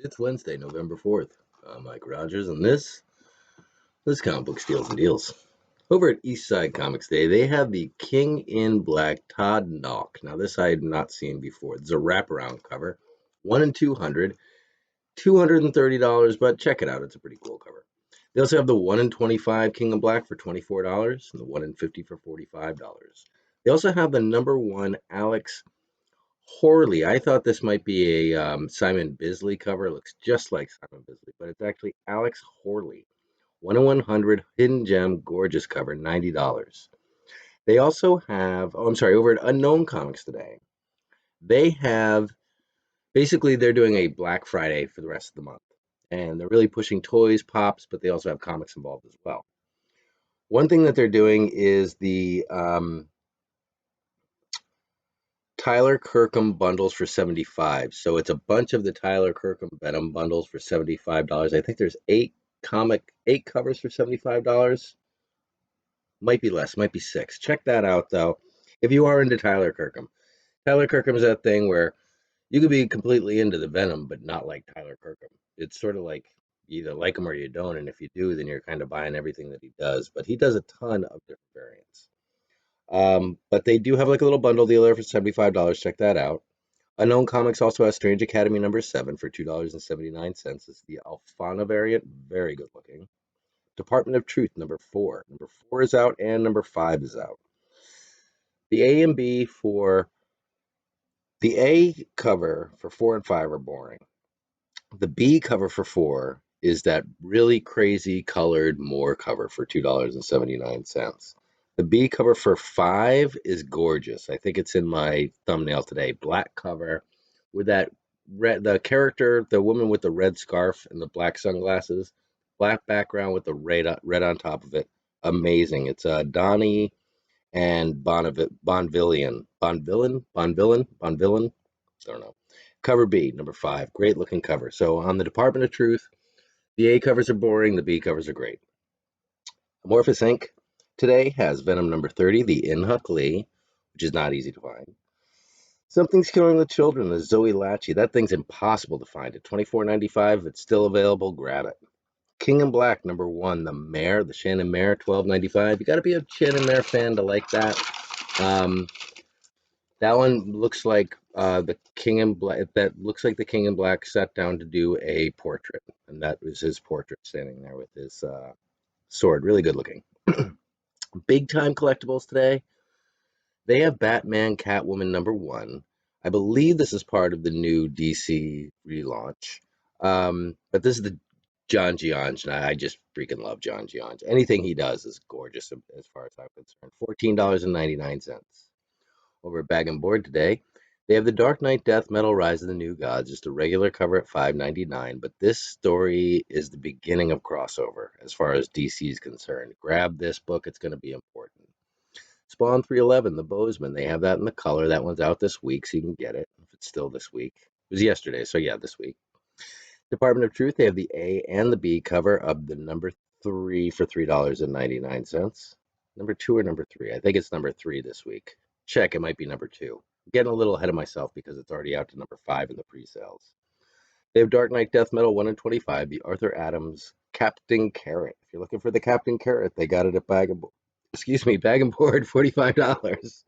It's Wednesday, November 4th. I'm Mike Rogers, and this is Comic Book Steals and Deals. Over at Eastside Comics Day, they have the King in Black Todd Knock. Now, this I had not seen before. It's a wraparound cover, 1 in 200, $230, but check it out. It's a pretty cool cover. They also have the 1 in 25 King in Black for $24 and the 1 in 50 for $45. They also have the number 1 Alex Harley. I thought this might be a Simon Bisley cover. It looks just like Simon Bisley, but it's actually Alex Harley. 1 in 100 hidden gem, gorgeous cover, $90. They also have, over at Unknown Comics today, they have basically they're doing a Black Friday for the rest of the month, and they're really pushing toys, pops, but they also have comics involved as well. One thing that they're doing is the Tyler Kirkham bundles for $75. So it's a bunch of the Tyler Kirkham Venom bundles for $75. I think there's eight covers for $75. Might be less, might be 6. Check that out though. If you are into Tyler Kirkham. Tyler Kirkham is that thing where you could be completely into the Venom, but not like Tyler Kirkham. It's sort of like you either like him or you don't, and if you do, then you're kind of buying everything that he does. But he does a ton of different variants. But they do have like a little bundle deal there for $75. Check that out. Unknown Comics also has Strange Academy number 7 for $2.79. It's the Alfana variant, very good looking. Department of Truth number 4. Number 4 is out and number 5 is out. The A and B for the A cover for 4 and 5 are boring. The B cover for 4 is that really crazy colored Moore cover for $2.79. The B cover for 5 is gorgeous. I think it's in my thumbnail today. Black cover with that red, the character, the woman with the red scarf and the black sunglasses, black background with the red on top of it. Amazing. It's Donnie and Bonvillain. I don't know. Cover B, number 5. Great looking cover. So on the Department of Truth, the A covers are boring, the B covers are great. Amorphous Inc. today has Venom number 30, the Inhuck Lee, which is not easy to find. Something's Killing the Children, the Zoe Lachey. That thing's impossible to find. At $24.95, it's still available. Grab it. King in Black number 1, the Mare, the Shannon Mare, $12.95. You got to be a Shannon Mare fan to like that. That one looks like the King in Black. That looks like the King in Black sat down to do a portrait, and that was his portrait standing there with his sword. Really good looking. Big time collectibles today. They have Batman Catwoman number 1. I believe this is part of the new DC relaunch. But this is the John Gionge, and I just freaking love John Gionge. Anything he does is gorgeous as far as I'm concerned. $14.99. Over at Bag and Board today, they have the Dark Knight Death Metal Rise of the New Gods, just a regular cover at $5.99. But this story is the beginning of crossover as far as DC is concerned. Grab this book, it's going to be important. Spawn 311, the Bozeman, they have that in the color. That one's out this week, so you can get it if it's still this week. It was yesterday, so yeah, this week. Department of Truth, they have the A and the B cover of the number 3 for $3.99. Number 2 or number 3? I think it's number 3 this week. Check, it might be number 2. I'm getting a little ahead of myself because it's already out to number 5 in the pre-sales. They have Dark Knight Death Metal 1 in 25, the Arthur Adams Captain Carrot. If you're looking for the Captain Carrot, they got it at Bag and Board, $45.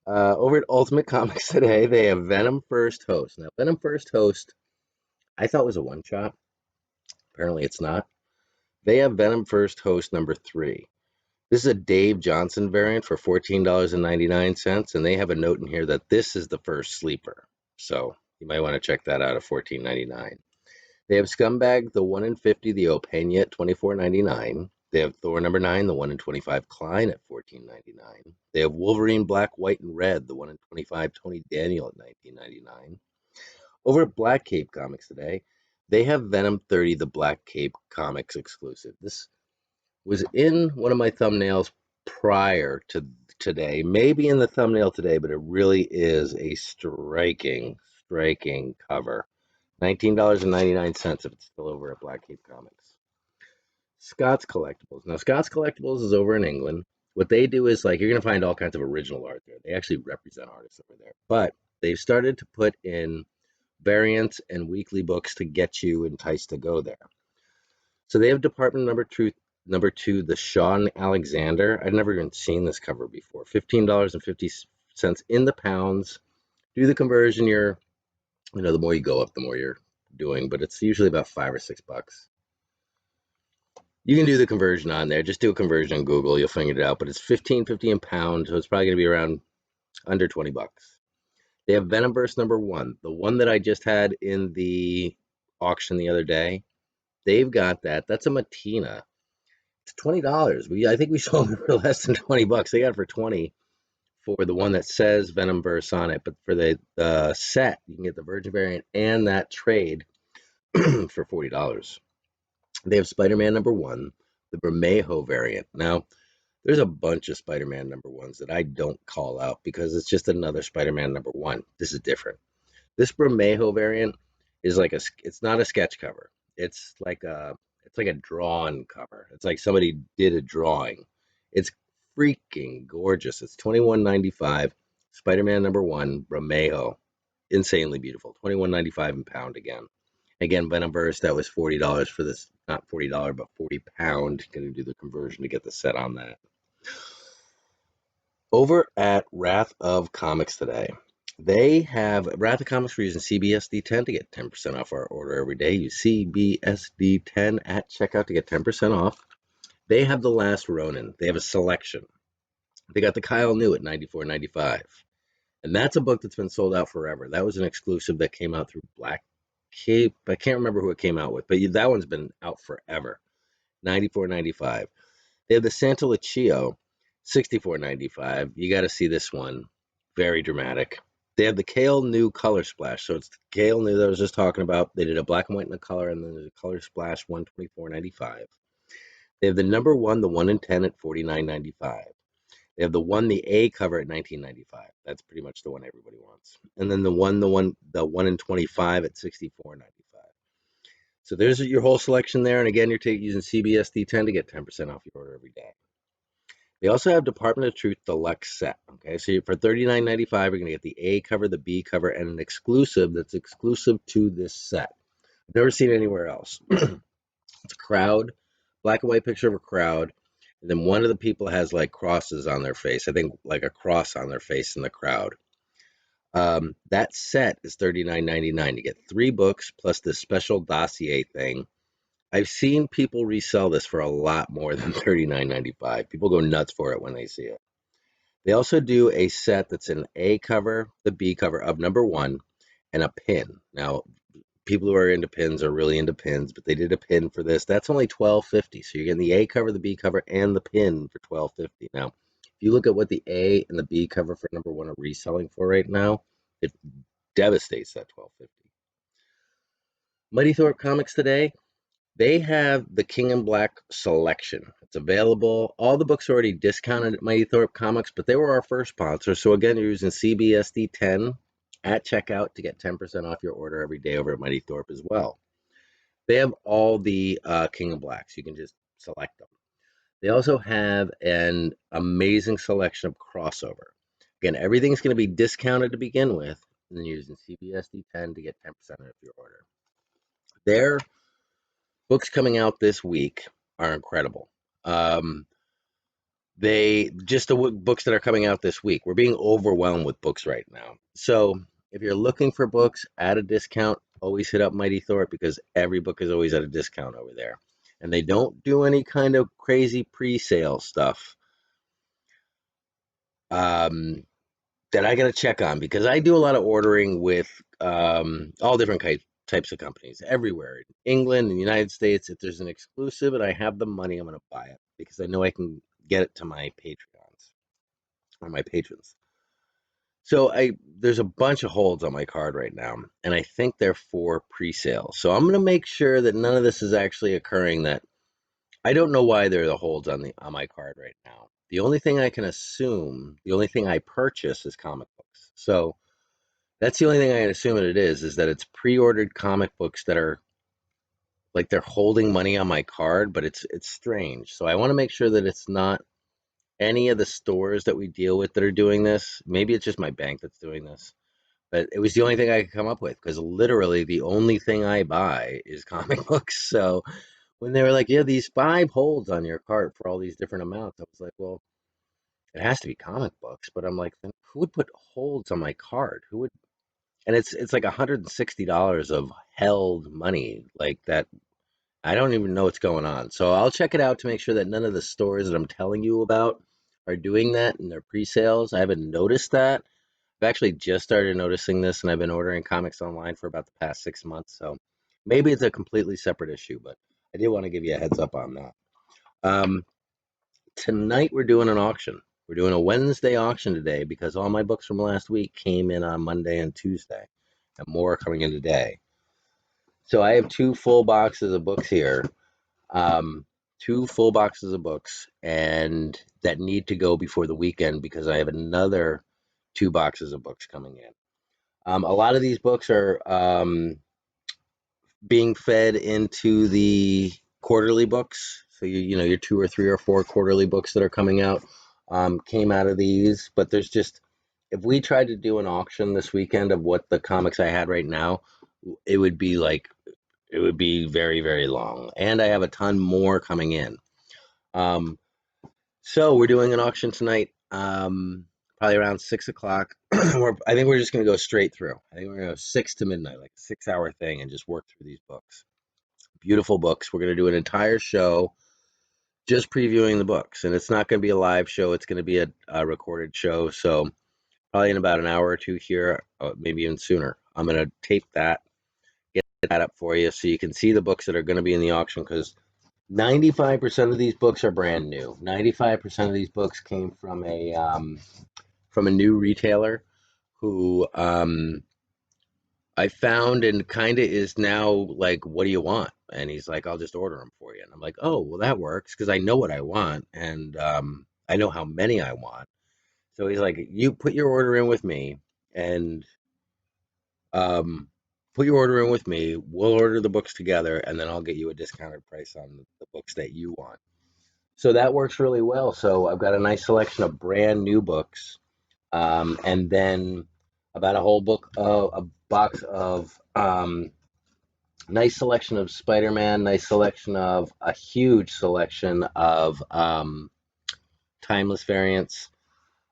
Over at Ultimate Comics today, they have Venom First Host. Now, Venom First Host, I thought was a one-shot. Apparently it's not. They have Venom First Host number 3. This is a Dave Johnson variant for $14.99, and they have a note in here that this is the first sleeper. So you might want to check that out at $14.99. They have Scumbag, the 1 in 50, the Opeña at $24.99. They have Thor number 9, the 1 in 25, Klein at $14.99. They have Wolverine Black, White, and Red, the 1 in 25, Tony Daniel at $19.99. Over at Black Cape Comics today, they have Venom 30, the Black Cape Comics exclusive. This was in one of my thumbnails prior to today, maybe in the thumbnail today, but it really is a striking cover. $19.99 if it's still over at Black Cape Comics. Scott's Collectibles. Now, Scott's Collectibles is over in England. What they do is, like, you're going to find all kinds of original art there. They actually represent artists over there. But they've started to put in variants and weekly books to get you enticed to go there. So they have department number two, the Sean Alexander. I'd never even seen this cover before. $15.50 in the pounds. Do the conversion. The more you go up, the more you're doing, but it's usually about $5 or $6. You can do the conversion on there. Just do a conversion on Google. You'll figure it out. But it's $15.50 in pounds, so it's probably going to be around under $20. They have Venomverse number one, the one that I just had in the auction the other day. They've got that. That's a Matina. It's $20. I think we sold it for less than $20. They got it for 20 for the one that says Venomverse on it, but for the set, you can get the Virgin variant and that trade for $40. They have Spider-Man number one, the Bermejo variant. Now, there's a bunch of Spider-Man number ones that I don't call out because it's just another Spider-Man number one. This is different. This Bermejo variant is it's not a sketch cover. It's like a drawn cover. It's like somebody did a drawing. It's freaking gorgeous. It's $21.95. Spider-Man number one, Bermejo. Insanely beautiful. $21.95 in pound again. Again, Venomverse, that was $40 for this, not $40, but 40 pound. Going to do the conversion to get the set on that. Over at Wrath of Comics today, they have Wrath of Comics. We're using CBSD 10 to get 10% off our order every day. Use CBSD 10 at checkout to get 10% off. They have The Last Ronin. They have a selection. They got the Kyle New at $94.95. And that's a book that's been sold out forever. That was an exclusive that came out through Black Cape. I can't remember who it came out with, but that one's been out forever. $94.95. They have the Santa Lucia, $64.95. You got to see this one. Very dramatic. They have the Kale New Color Splash. So it's the Kale New that I was just talking about. They did a black and white and a color, and then there's a color splash, $124.95. They have the number one, the 1 in 10 at $49.95. They have the one, the A cover at $19.95. That's pretty much the one everybody wants. And then the 1 in 25 at $64.95. So there's your whole selection there. And again, you're using CBSD 10 to get 10% off your order every day. They also have Department of Truth Deluxe set. Okay, so for $39.95, you're going to get the A cover, the B cover, and an exclusive that's exclusive to this set. I've never seen it anywhere else. It's a crowd, black and white picture of a crowd, and then one of the people has like crosses on their face. I think like a cross on their face in the crowd. That set is $39.99. You get 3 books plus this special dossier thing. I've seen people resell this for a lot more than $39.95. People go nuts for it when they see it. They also do a set that's an A cover, the B cover of number one, and a pin. Now, people who are into pins are really into pins, but they did a pin for this. That's only $12.50. So you're getting the A cover, the B cover, and the pin for $12.50. Now, if you look at what the A and the B cover for number one are reselling for right now, it devastates that $12.50. Mighty Thorpe Comics today, they have the King in Black selection. It's available. All the books are already discounted at Mighty Thorpe Comics, but they were our first sponsor. So again, you're using CBSD 10 at checkout to get 10% off your order every day over at Mighty Thorpe as well. They have all the King in Blacks. You can just select them. They also have an amazing selection of crossover. Again, everything's going to be discounted to begin with, and then you're using CBSD 10 to get 10% off your order. Their books coming out this week are incredible. The books that are coming out this week, we're being overwhelmed with books right now. So if you're looking for books at a discount, always hit up Mighty Thorpe because every book is always at a discount over there. And they don't do any kind of crazy pre-sale stuff that I got to check on because I do a lot of ordering with all different types of companies everywhere. In England and the United States, if there's an exclusive and I have the money, I'm going to buy it because I know I can get it to my Patreons or my patrons. So there's a bunch of holds on my card right now, and I think they're for pre-sale. So I'm going to make sure that none of this is actually occurring. That I don't know why there are the holds on my card right now. The only thing I can assume, the only thing I purchase is comic books. So that's the only thing I can assume it is that it's pre-ordered comic books that are like they're holding money on my card, but it's strange. So I want to make sure that it's not any of the stores that we deal with that are doing this. Maybe it's just my bank that's doing this. But it was the only thing I could come up with because literally the only thing I buy is comic books. So when they were like, "Yeah, these 5 holds on your cart for all these different amounts," I was like, "Well, it has to be comic books." But I'm like, then who would put holds on my card? Who would? And it's like $160 of held money like that. I don't even know what's going on. So I'll check it out to make sure that none of the stores that I'm telling you about are doing that in their pre-sales. I haven't noticed that. I've actually just started noticing this, and I've been ordering comics online for about the past 6 months. So maybe it's a completely separate issue, but I did want to give you a heads up on that. Um, Tonight we're doing an auction. We're doing a Wednesday auction today because all my books from last week came in on Monday and Tuesday, and more are coming in today. So I have 2 full boxes of books here, um, 2 full boxes of books, and that need to go before the weekend because I have another 2 boxes of books coming in. A lot of these books are being fed into the quarterly books. So you know your 2 or 3 or 4 quarterly books that are coming out came out of these. But there's just if we tried to do an auction this weekend of what the comics I had right now, it would be like it would be very very long, and I have a ton more coming in. Um, so we're doing an auction tonight, probably around 6 o'clock. I think we're just going to go straight through. I think we're going to go 6 to midnight, like a 6 hour thing, and just work through these books. Beautiful books. We're going to do an entire show just previewing the books, and it's not going to be a live show. It's going to be a recorded show. So probably in about an hour or two here, maybe even sooner, I'm going to tape that, get that up for you so you can see the books that are going to be in the auction because 95% of these books are brand new. 95% of these books came from a new retailer who I found and kind of is now like, what do you want? And he's like, I'll just order them for you. And I'm like, oh, well, that works because I know what I want and I know how many I want. So he's like, you put your order in with me and um, put your order in with me. We'll order the books together and then I'll get you a discounted price on the books that you want. So that works really well. So I've got a nice selection of brand new books, and then about a box of nice selection of Spider-Man, nice selection of a huge selection of timeless variants.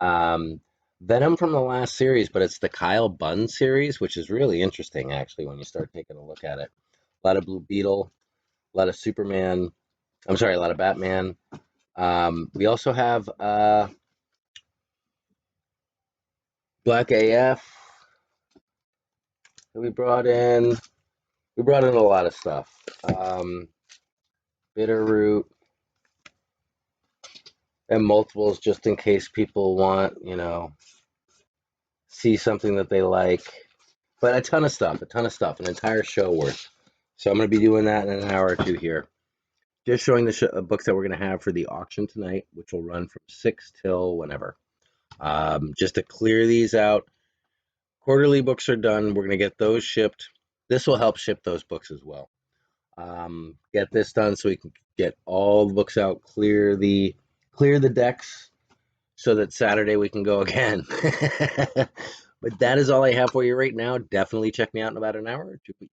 Um, Venom from the last series, but it's the Kyle Bunn series, which is really interesting actually when you start taking a look at it. A lot of Blue Beetle, a lot of Superman. I'm sorry, a lot of Batman. We also have Black AF that we brought in. We brought in a lot of stuff. Um, Bitterroot and multiples just in case people want, see something that they like. But a ton of stuff, an entire show worth. So I'm going to be doing that in an hour or two here. Just showing the books that we're going to have for the auction tonight, which will run from 6 till whenever. Just to clear these out. Quarterly books are done. We're going to get those shipped. This will help ship those books as well. Get this done so we can get all the books out, clear the decks, so that Saturday we can go again. But that is all I have for you right now. Definitely check me out in about an hour or two.